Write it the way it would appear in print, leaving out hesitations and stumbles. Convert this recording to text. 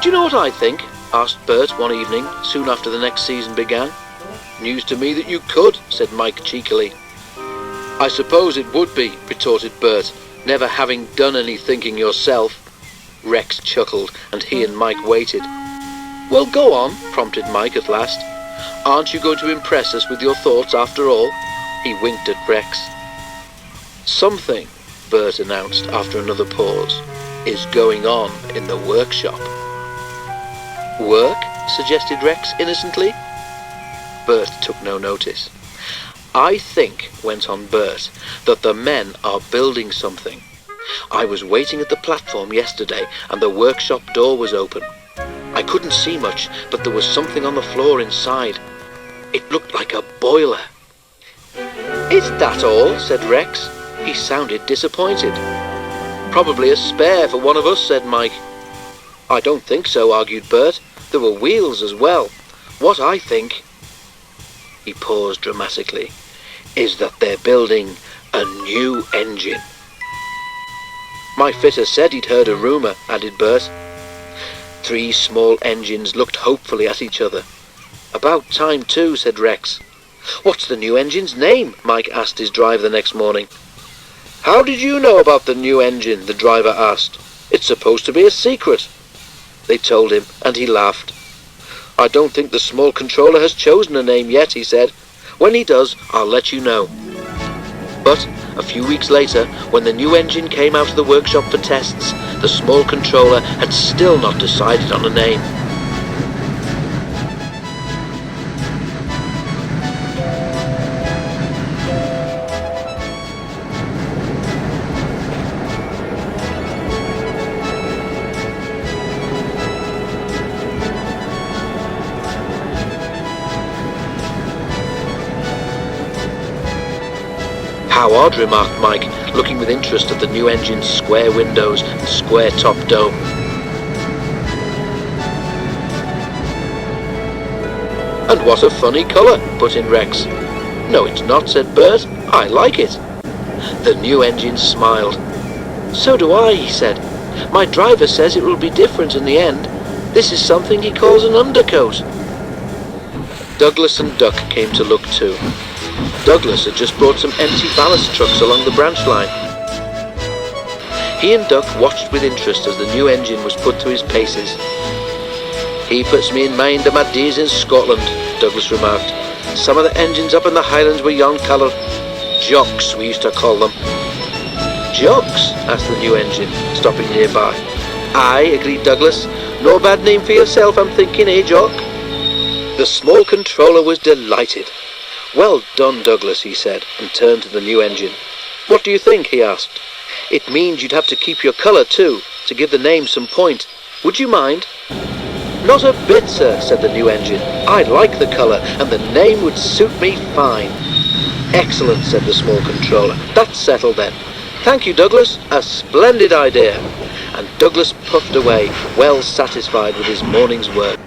"Do you know what I think?" asked Bert one evening, soon after the next season began. "News to me that you could," said Mike cheekily. "I suppose it would be," retorted Bert, "never having done any thinking yourself." Rex chuckled, and he and Mike waited. "Well, go on," prompted Mike at last. "Aren't you going to impress us with your thoughts after all?" He winked at Rex. "Something," Bert announced after another pause, "is going on in the workshop." "Work?" suggested Rex innocently. Bert took no notice. "I think," went on Bert, "that the men are building something. I was waiting at the platform yesterday and the workshop door was open. I couldn't see much, but there was something on the floor inside. It looked like a boiler." "Is that all?" said Rex. He sounded disappointed. "Probably a spare for one of us," said Mike. "I don't think so," argued Bert. "There were wheels as well. What I think," he paused dramatically, "is that they're building a new engine." "My fitter said he'd heard a rumour," added Bert. Three small engines looked hopefully at each other. "About time too," said Rex. "What's the new engine's name?" Mike asked his driver the next morning. "How did you know about the new engine?" the driver asked. "It's supposed to be a secret." They told him, and he laughed. "I don't think the small controller has chosen a name yet," he said. "When he does, I'll let you know." But a few weeks later, when the new engine came out of the workshop for tests, the small controller had still not decided on a name. "How odd," remarked Mike, looking with interest at the new engine's square windows and square top dome. "And what a funny colour," put in Rex. "No, it's not," said Bert. "I like it." The new engine smiled. "So do I," he said. "My driver says it will be different in the end. This is something he calls an undercoat." Douglas and Duck came to look too. Douglas had just brought some empty ballast trucks along the branch line. He and Duck watched with interest as the new engine was put to his paces. "He puts me in mind of my days in Scotland," Douglas remarked. "Some of the engines up in the Highlands were yon colour. Jocks, we used to call them." "Jocks?" asked the new engine, stopping nearby. "Aye," agreed Douglas. "No bad name for yourself, I'm thinking, eh, Jock?" The small controller was delighted. "Well done, Douglas," he said, and turned to the new engine. "What do you think?" he asked. "It means you'd have to keep your colour too, to give the name some point. Would you mind?" "Not a bit, sir," said the new engine. "I like the colour, and the name would suit me fine." "Excellent," said the small controller. "That's settled then. Thank you, Douglas. A splendid idea." And Douglas puffed away, well satisfied with his morning's work.